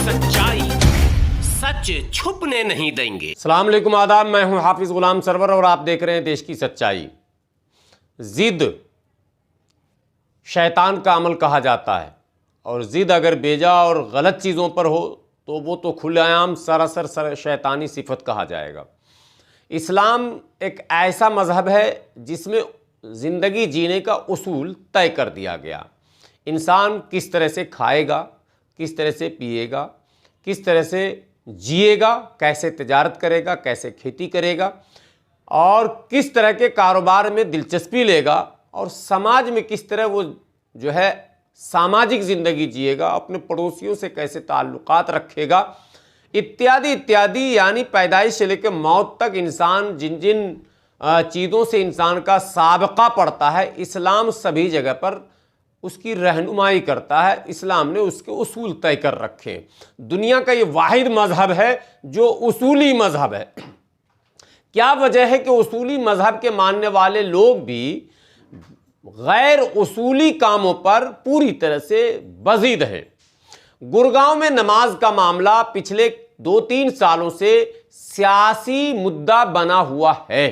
सच्चाई सच छुपने नहीं देंगे। अस्सलाम वालेकुम, आदाब। मैं हूं हाफिज गुलाम सरवर और आप देख रहे हैं देश की सच्चाई। जिद शैतान का अमल कहा जाता है और जिद अगर बेजा और गलत चीज़ों पर हो तो वो तो खुलेआम सरासर शैतानी सिफत कहा जाएगा। इस्लाम एक ऐसा मज़हब है जिसमें ज़िंदगी जीने का उसूल तय कर दिया गया। इंसान किस तरह से खाएगा, किस तरह से पिएगा, किस तरह से जिएगा, कैसे तिजारत करेगा, कैसे खेती करेगा और किस तरह के कारोबार में दिलचस्पी लेगा और समाज में किस तरह वो जो है सामाजिक ज़िंदगी जिएगा, अपने पड़ोसियों से कैसे ताल्लुकात रखेगा, इत्यादि इत्यादि। यानी पैदाइश से लेकर मौत तक इंसान जिन जिन चीज़ों से इंसान का साबका पड़ता है, इस्लाम सभी जगह पर उसकी रहनुमाई करता है। इस्लाम ने उसके उसूल तय कर रखे हैं। दुनिया का ये वाहिद मज़हब है जो उसूली मज़हब है। क्या वजह है कि उसूली मज़हब के मानने वाले लोग भी गैर उसूली कामों पर पूरी तरह से बज़ीद हैं। गुड़गांव में नमाज का मामला पिछले 2-3 सालों से सियासी मुद्दा बना हुआ है।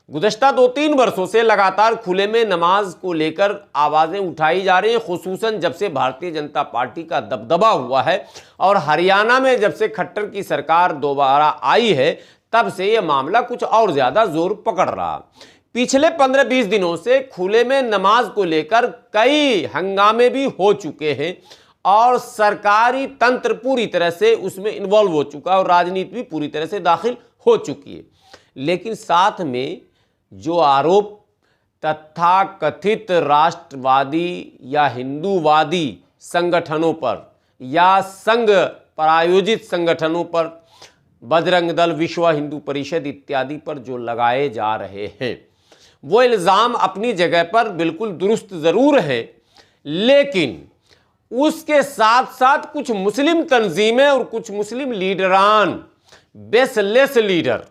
गुज़श्ता 2-3 वर्षों से लगातार खुले में नमाज को लेकर आवाज़ें उठाई जा रही हैं, खुसूसन जब से भारतीय जनता पार्टी का दबदबा हुआ है और हरियाणा में जब से खट्टर की सरकार दोबारा आई है तब से यह मामला कुछ और ज़्यादा जोर पकड़ रहा। पिछले 15-20 दिनों से खुले में नमाज को लेकर कई हंगामे भी हो चुके हैं और सरकारी तंत्र पूरी तरह से उसमें इन्वॉल्व हो चुका है और राजनीति भी पूरी तरह से दाखिल हो चुकी है। लेकिन साथ में जो आरोप तथाकथित राष्ट्रवादी या हिंदूवादी संगठनों पर या संघ प्रायोजित संगठनों पर, बजरंग दल, विश्व हिंदू परिषद इत्यादि पर जो लगाए जा रहे हैं, वो इल्ज़ाम अपनी जगह पर बिल्कुल दुरुस्त ज़रूर है, लेकिन उसके साथ साथ कुछ मुस्लिम तंजीमें और कुछ मुस्लिम लीडरान, बेसलेस लीडर,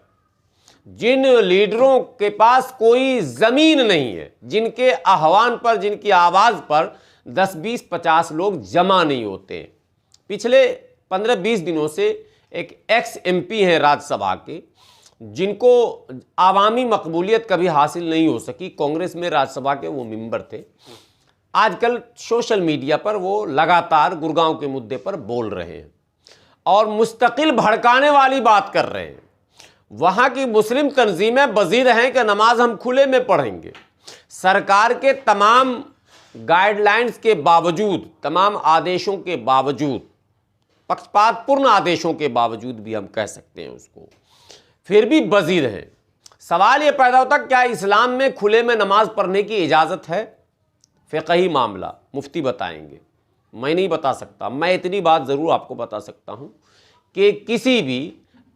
जिन लीडरों के पास कोई ज़मीन नहीं है, जिनके आह्वान पर, जिनकी आवाज़ पर 10, 20, 50 लोग जमा नहीं होते। पिछले 15-20 दिनों से एक एक्स MP हैं राज्यसभा के, जिनको आवामी मकबूलियत कभी हासिल नहीं हो सकी, कांग्रेस में राज्यसभा के वो मेंबर थे। आजकल सोशल मीडिया पर वो लगातार गुड़गांव के मुद्दे पर बोल रहे हैं और मुस्तकिल भड़काने वाली बात कर रहे हैं। वहाँ की मुस्लिम तंजीमें बज़ीद हैं कि नमाज हम खुले में पढ़ेंगे। सरकार के तमाम गाइडलाइंस के बावजूद, तमाम आदेशों के बावजूद, पक्षपातपूर्ण आदेशों के बावजूद भी हम कह सकते हैं उसको, फिर भी बज़ीद हैं। सवाल ये पैदा होता क्या इस्लाम में खुले में नमाज पढ़ने की इजाज़त है? फ़िक़ही मामला मुफ्ती बताएंगे, मैं नहीं बता सकता। मैं इतनी बात ज़रूर आपको बता सकता हूँ कि किसी भी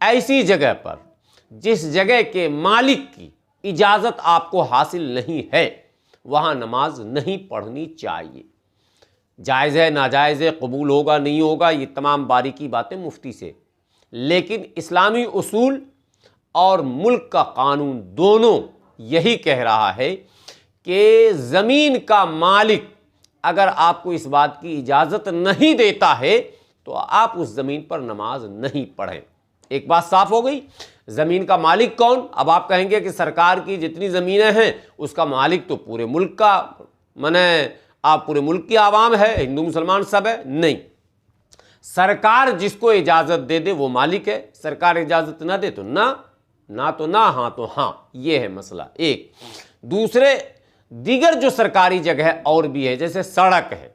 ऐसी जगह पर जिस जगह के मालिक की इजाज़त आपको हासिल नहीं है, वहाँ नमाज नहीं पढ़नी चाहिए। जायज़ है, नाजायज़ है, कबूल होगा, नहीं होगा, ये तमाम बारीकी बातें मुफ्ती से, लेकिन इस्लामी उसूल और मुल्क का कानून दोनों यही कह रहा है कि ज़मीन का मालिक अगर आपको इस बात की इजाज़त नहीं देता है तो आप उस ज़मीन पर नमाज नहीं पढ़ें। एक बात साफ हो गई। ज़मीन का मालिक कौन? अब आप कहेंगे कि सरकार की जितनी ज़मीनें हैं उसका मालिक तो पूरे मुल्क का, माने आप पूरे मुल्क की आवाम है, हिंदू मुसलमान सब है। नहीं, सरकार जिसको इजाज़त दे दे वो मालिक है, सरकार इजाज़त ना दे तो ना, ना तो ना, हाँ तो हाँ। ये है मसला एक। दूसरे, दीगर जो सरकारी जगह और भी है, जैसे सड़क है,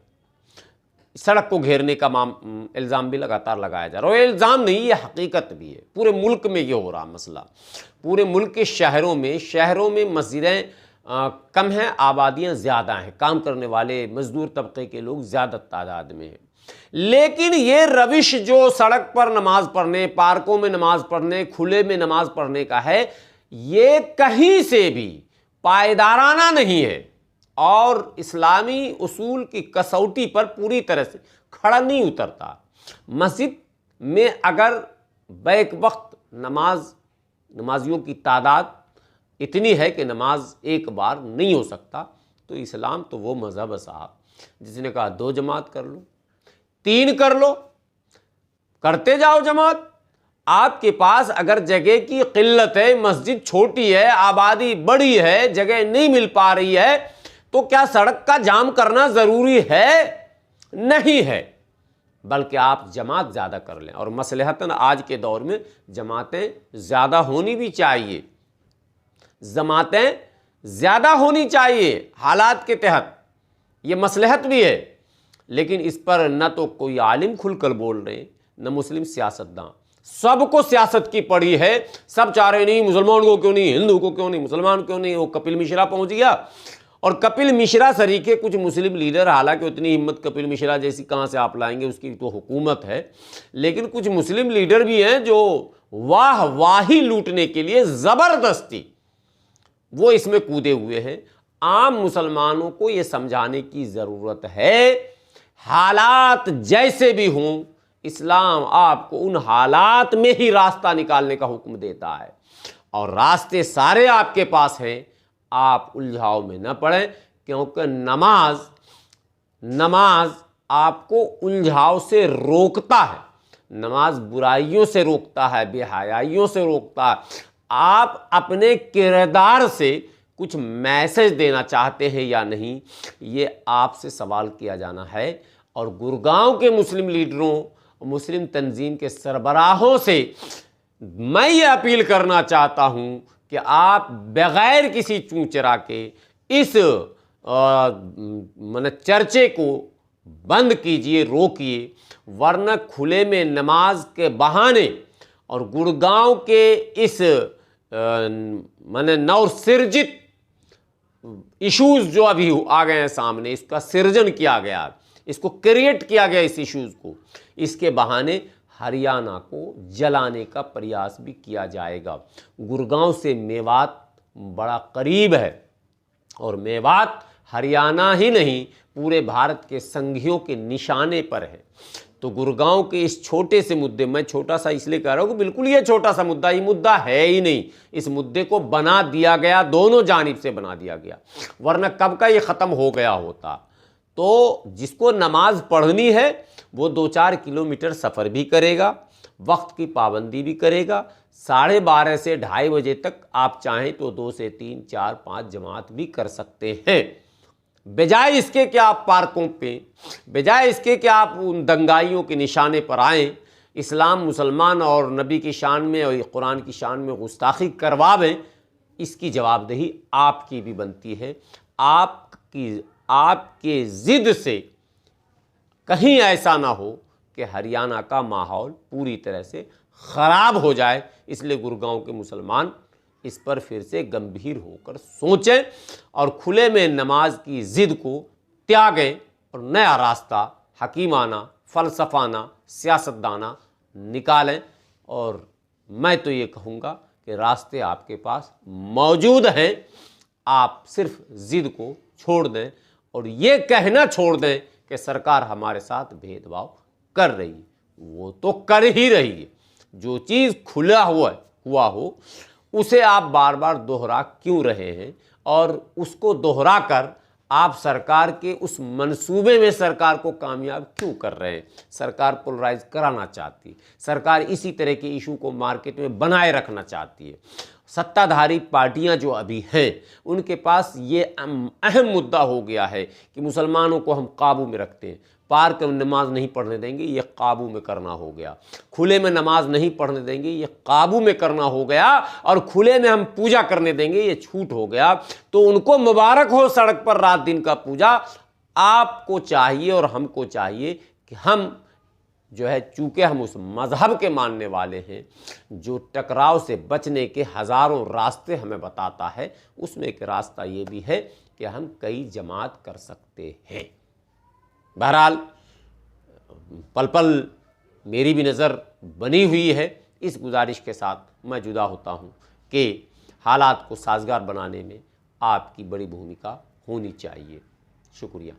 सड़क को घेरने का इल्ज़ाम भी लगातार लगाया जा रहा है। इल्ज़ाम नहीं, ये हकीकत भी है। पूरे मुल्क में ये हो रहा मसला। पूरे मुल्क के शहरों में मस्जिदें कम हैं, आबादियाँ ज़्यादा हैं, काम करने वाले मज़दूर तबके के लोग ज़्यादा तादाद में हैं। लेकिन ये रविश जो सड़क पर नमाज पढ़ने, पार्कों में नमाज पढ़ने, खुले में नमाज पढ़ने का है, ये कहीं से भी पायदाराना नहीं है और इस्लामी उसूल की कसौटी पर पूरी तरह से खड़ा नहीं उतरता। मस्जिद में अगर बैक वक्त नमाजियों की तादाद इतनी है कि नमाज एक बार नहीं हो सकता, तो इस्लाम तो वो मज़हब है साहब जिसने कहा 2 जमात कर लो, 3 कर लो, करते जाओ जमात। आपके पास अगर जगह की किल्लत है, मस्जिद छोटी है, आबादी बड़ी है, जगह नहीं मिल पा रही है, तो क्या सड़क का जाम करना जरूरी है? नहीं है, बल्कि आप जमात ज़्यादा कर लें। और मसलहतन आज के दौर में जमातें ज़्यादा होनी भी चाहिए, जमातें ज़्यादा होनी चाहिए हालात के तहत, ये मसलहत भी है। लेकिन इस पर न तो कोई आलिम खुलकर बोल रहे हैं, न मुस्लिम सियासतदान। सबको सियासत की पड़ी है, सब चाह रहे नहीं मुसलमान को क्यों नहीं, हिंदू को क्यों नहीं, मुसलमान क्यों नहीं। वो कपिल मिश्रा पहुंच गया, और कपिल मिश्रा सरीके कुछ मुस्लिम लीडर, हालांकि उतनी हिम्मत कपिल मिश्रा जैसी कहाँ से आप लाएंगे, उसकी तो हुकूमत है, लेकिन कुछ मुस्लिम लीडर भी हैं जो वाही लूटने के लिए ज़बरदस्ती वो इसमें कूदे हुए हैं। आम मुसलमानों को ये समझाने की ज़रूरत है, हालात जैसे भी हों, इस्लाम आपको उन हालात में ही रास्ता निकालने का हुक्म देता है, और रास्ते सारे आपके पास हैं। आप उलझाव में न पड़ें, क्योंकि नमाज आपको उलझाव से रोकता है, नमाज बुराइयों से रोकता है, बेहयाइयों से रोकता है। आप अपने किरदार से कुछ मैसेज देना चाहते हैं या नहीं, ये आपसे सवाल किया जाना है। और गुड़गांव के मुस्लिम लीडरों, मुस्लिम तंजीम के सरबराहों से मैं ये अपील करना चाहता हूं कि आप बगैर किसी चूं चरा के इस चर्चे को बंद कीजिए, रोकिए, वरना खुले में नमाज के बहाने और गुड़गांव के इस नवसृजित इश्यूज जो अभी आ गए हैं सामने, इसका सृजन किया गया, इसको क्रिएट किया गया, इस इश्यूज को, इसके बहाने हरियाणा को जलाने का प्रयास भी किया जाएगा। गुड़गांव से मेवात बड़ा करीब है, और मेवात हरियाणा ही नहीं पूरे भारत के संघियों के निशाने पर है। तो गुड़गांव के इस छोटे से मुद्दे, मैं छोटा सा इसलिए कह रहा हूँ कि बिल्कुल ये छोटा सा मुद्दा, ये मुद्दा है ही नहीं। इस मुद्दे को बना दिया गया, दोनों जानिब से बना दिया गया, वरना कब का ये ख़त्म हो गया होता। तो जिसको नमाज पढ़नी है वो 2-4 किलोमीटर सफ़र भी करेगा, वक्त की पाबंदी भी करेगा, 12:30 से 2:30 बजे तक आप चाहें तो 2 से 3, 4, 5 जमात भी कर सकते हैं। बजाय इसके कि आप पार्कों पे, बजाय इसके कि आप उन दंगाइयों के निशाने पर आएँ, इस्लाम, मुसलमान और नबी की शान में और कुरान की शान में गुस्ताखी करवावें, इसकी जवाबदेही आपकी भी बनती है। आपके ज़िद से कहीं ऐसा ना हो कि हरियाणा का माहौल पूरी तरह से ख़राब हो जाए। इसलिए गुड़गांव के मुसलमान इस पर फिर से गंभीर होकर सोचें और खुले में नमाज की ज़िद को त्यागें और नया रास्ता हकीमाना, फ़लसफ़ाना, सियासतदाना निकालें। और मैं तो ये कहूँगा कि रास्ते आपके पास मौजूद हैं, आप सिर्फ ज़िद को छोड़ दें और ये कहना छोड़ दें कि सरकार हमारे साथ भेदभाव कर रही है। वो तो कर ही रही है। जो चीज़ खुला हुआ हो उसे आप बार बार दोहरा क्यों रहे हैं, और उसको दोहरा कर आप सरकार के उस मंसूबे में सरकार को कामयाब क्यों कर रहे हैं। सरकार पोलराइज कराना चाहती है, सरकार इसी तरह के इशू को मार्केट में बनाए रखना चाहती है। सत्ताधारी पार्टियां जो अभी हैं उनके पास ये अहम मुद्दा हो गया है कि मुसलमानों को हम काबू में रखते हैं, पार्क में नमाज नहीं पढ़ने देंगे, ये काबू में करना हो गया। खुले में नमाज नहीं पढ़ने देंगे, ये काबू में करना हो गया। और खुले में हम पूजा करने देंगे, ये छूट हो गया। तो उनको मुबारक हो सड़क पर रात दिन का पूजा। आपको चाहिए और हमको चाहिए कि हम जो है, चूँकि हम उस मज़हब के मानने वाले हैं जो टकराव से बचने के हज़ारों रास्ते हमें बताता है, उसमें एक रास्ता ये भी है कि हम कई जमात कर सकते हैं। बहरहाल पल पल मेरी भी नज़र बनी हुई है। इस गुजारिश के साथ मैं जुदा होता हूँ कि हालात को साजगार बनाने में आपकी बड़ी भूमिका होनी चाहिए। शुक्रिया।